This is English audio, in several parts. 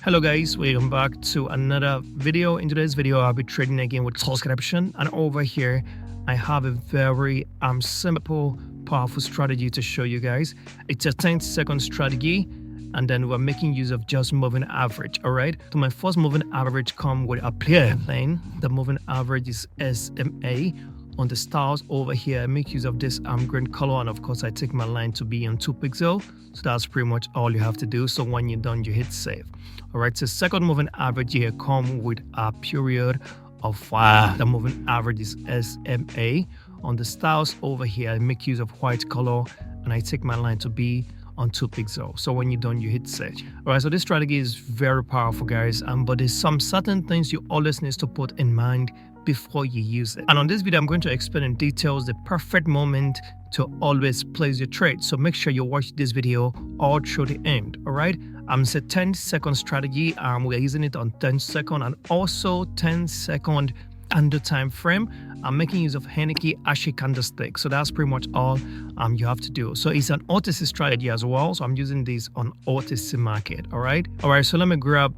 Hello guys, welcome back to another video. In today's video, I'll be trading again with subscription, and over here I have a very simple, powerful strategy to show you guys. It's a 10-second strategy, and then we're making use of just moving average. All right, so my first moving average come with a plane. The moving average is SMA. On the stars over here, I make use of this green color, and of course I take my line to be on 2 pixels. So that's pretty much all you have to do. So when you're done, you hit save. All right, so second moving average here come with a period of 5. The moving average is SMA. On the stars over here, I make use of white color, and I take my line to be on 2 pixels. So when you're done, you hit save. All right, so this strategy is very powerful, guys, but there's some certain things you always need to put in mind before you use it. And on this video, I'm going to explain in details the perfect moment to always place your trade. So make sure you watch this video all through the end. All right, it's a 10-second strategy. We're using it on 10 second and also 10-second under time frame. I'm making use of Henneke Ashi candlestick. So that's pretty much all you have to do. So it's an OTC strategy as well. So I'm using this on OTC market. All right, so let me grab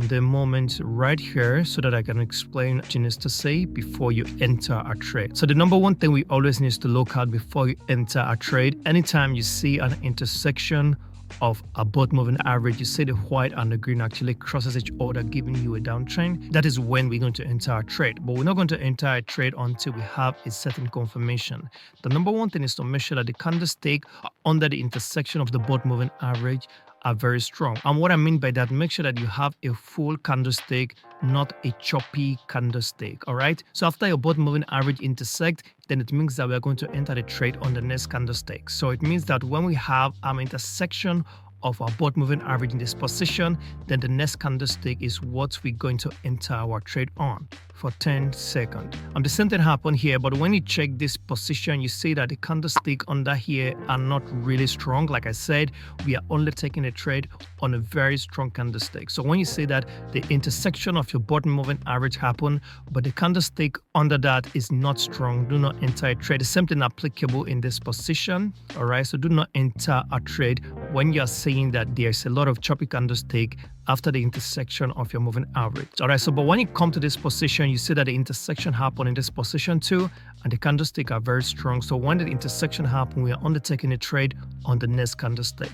the moment right here so that I can explain what you need to say before you enter a trade. So the number one thing we always need to look at before you enter a trade, anytime you see an intersection of a both moving average, you see the white and the green actually crosses each other, giving you a downtrend. That is when we're going to enter a trade, but we're not going to enter a trade until we have a certain confirmation. The number one thing is to make sure that the candlestick under the intersection of the both moving average are very strong. And what I mean by that, make sure that you have a full candlestick, not a choppy candlestick. All right, so after your both moving average intersect, then it means that we are going to enter the trade on the next candlestick. So it means that when we have an intersection of our both moving average in this position, then the next candlestick is what we're going to enter our trade on for 10 seconds. The same thing happened here, but when you check this position, you see that the candlestick under here are not really strong. Like I said, we are only taking a trade on a very strong candlestick. So when you see that the intersection of your bottom moving average happen, but the candlestick under that is not strong, do not enter a trade. The same thing applicable in this position. All right, so do not enter a trade when you're seeing that there's a lot of choppy candlestick after the intersection of your moving average. All right, so but when you come to this position, you see that the intersection happened in this position too, and the candlestick are very strong. So when the intersection happen, we are undertaking a trade on the next candlestick.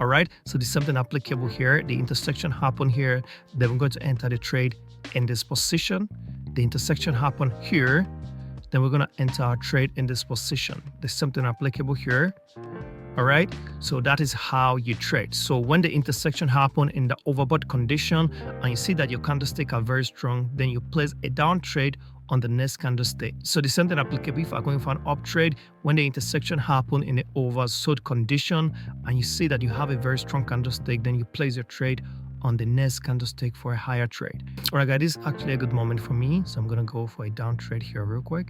All right, so there's something applicable here. The intersection happened here, then we're going to enter the trade in this position. The intersection happened here, then we're going to enter our trade in this position. There's something applicable here. All right, so that is how you trade. So when the intersection happen in the overbought condition and you see that your candlestick are very strong, then you place a down trade on the next candlestick. So the same thing applicable if I'm going for an up trade. When the intersection happen in the oversold condition and you see that you have a very strong candlestick, then you place your trade on the next candlestick for a higher trade. All right, guys, this is actually a good moment for me, so I'm gonna go for a down trade here real quick.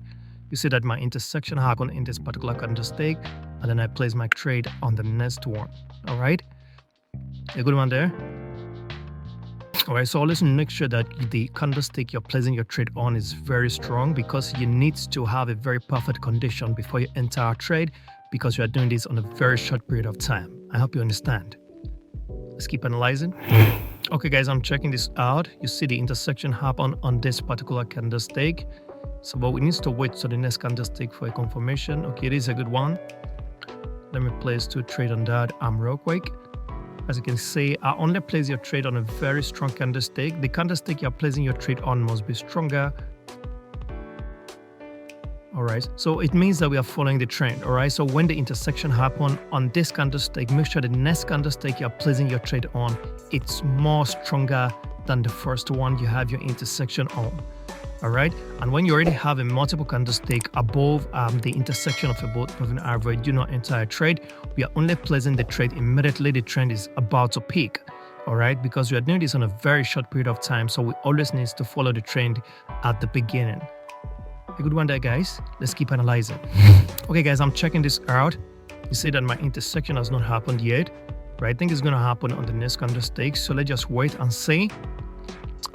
You see that my intersection happened in this particular candlestick, and then I place my trade on the next one. All right, a good one there. All right, so always make sure that the candlestick you're placing your trade on is very strong, because you need to have a very perfect condition before you enter a trade, because you are doing this on a very short period of time. I hope you understand. Let's keep analyzing. Okay, guys, I'm checking this out. You see the intersection happen on this particular candlestick. So, but we need to wait to the next candlestick for a confirmation. Okay, it is a good one. Let me place 2 trade on that real quick. As you can see, I only place your trade on a very strong candlestick. The candlestick you're placing your trade on must be stronger. All right, so it means that we are following the trend. All right, so when the intersection happen on this candlestick, make sure the next candlestick you're placing your trade on, it's more stronger than the first one you have your intersection on. All right, and when you already have a multiple candlestick above the intersection of the both moving average, do not enter a trade. We are only placing the trade immediately the trend is about to peak. All right, because we are doing this on a very short period of time, so we always need to follow the trend at the beginning. A good one there, guys. Let's keep analyzing. Okay, guys, I'm checking this out. You see that my intersection has not happened yet, right? I think it's going to happen on the next candlestick, so let's just wait and see.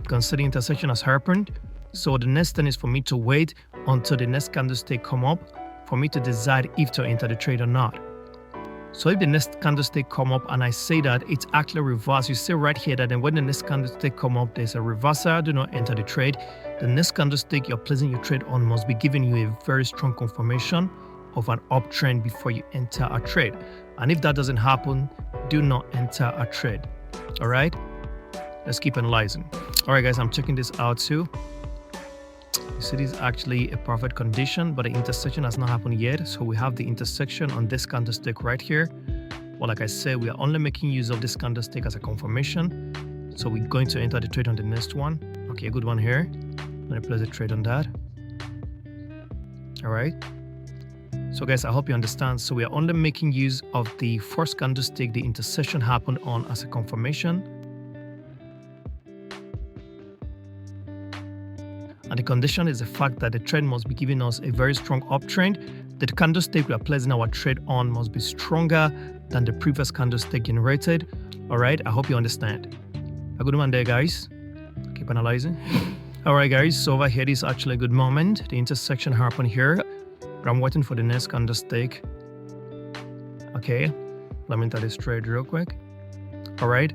Consider the intersection has happened. So the next thing is for me to wait until the next candlestick come up for me to decide if to enter the trade or not. So if the next candlestick come up and I say that it's actually reversed, you see right here that then when the next candlestick come up, there's a reversal, do not enter the trade. The next candlestick you're placing your trade on must be giving you a very strong confirmation of an uptrend before you enter a trade. And if that doesn't happen, do not enter a trade. All right, let's keep analyzing. All right, guys, I'm checking this out too. You see, this is actually a perfect condition, but the intersection has not happened yet. So we have the intersection on this candlestick right here. Well, like I said, we are only making use of this candlestick as a confirmation. So we're going to enter the trade on the next one. Okay, a good one here. I'm going to place a trade on that. All right. So guys, I hope you understand. So we are only making use of the first candlestick the intersection happened on as a confirmation. And the condition is the fact that the trend must be giving us a very strong uptrend. The candlestick we are placing our trade on must be stronger than the previous candlestick generated. All right, I hope you understand. A good one there, guys. Keep analyzing. All right, guys, so over here, this is actually a good moment. The intersection happened here, but I'm waiting for the next candlestick. Okay, let me enter this trade real quick. All right.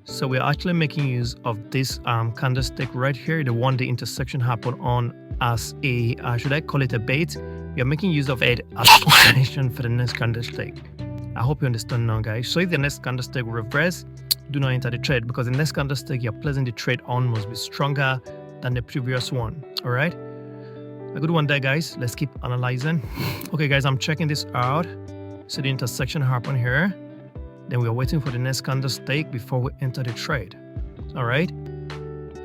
So we're actually making use of this candlestick right here, the one the intersection happened on as a, should I call it a bait? We are making use of it as a confirmation for the next candlestick. I hope you understand now, guys. So if the next candlestick will reverse, do not enter the trade because the next candlestick you're placing the trade on must be stronger than the previous one. All right, a good one there, guys. Let's keep analyzing. Okay, guys, I'm checking this out. So the intersection happened here. Then we are waiting for the next candlestick before we enter the trade. All right.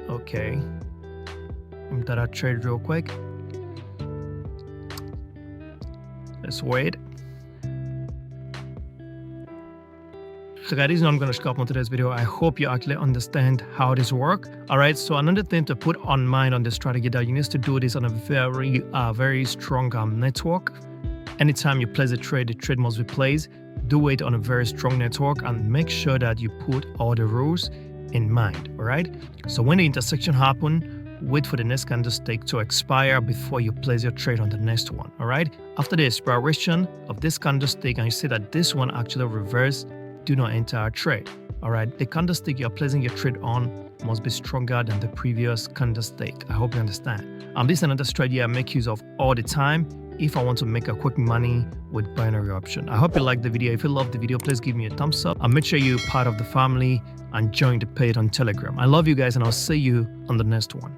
Okay. Enter that trade real quick. Let's wait. So guys, this is not going to stop on today's video. I hope you actually understand how this works. All right. So another thing to put on mind on the strategy that you need to do this on a very strong network. Anytime you place a trade, the trade must be placed. Do it on a very strong network and make sure that you put all the rules in mind. All right. So when the intersection happens, wait for the next candlestick to expire before you place your trade on the next one. All right. After the expiration of this candlestick and you see that this one actually reversed, do not enter a trade. All right. The candlestick you're placing your trade on must be stronger than the previous candlestick. I hope you understand. This is another strategy I make use of all the time if I want to make a quick money with binary option. I hope you liked the video. If you loved the video, please give me a thumbs up and make sure you're part of the family and join the page on Telegram. I love you guys and I'll see you on the next one.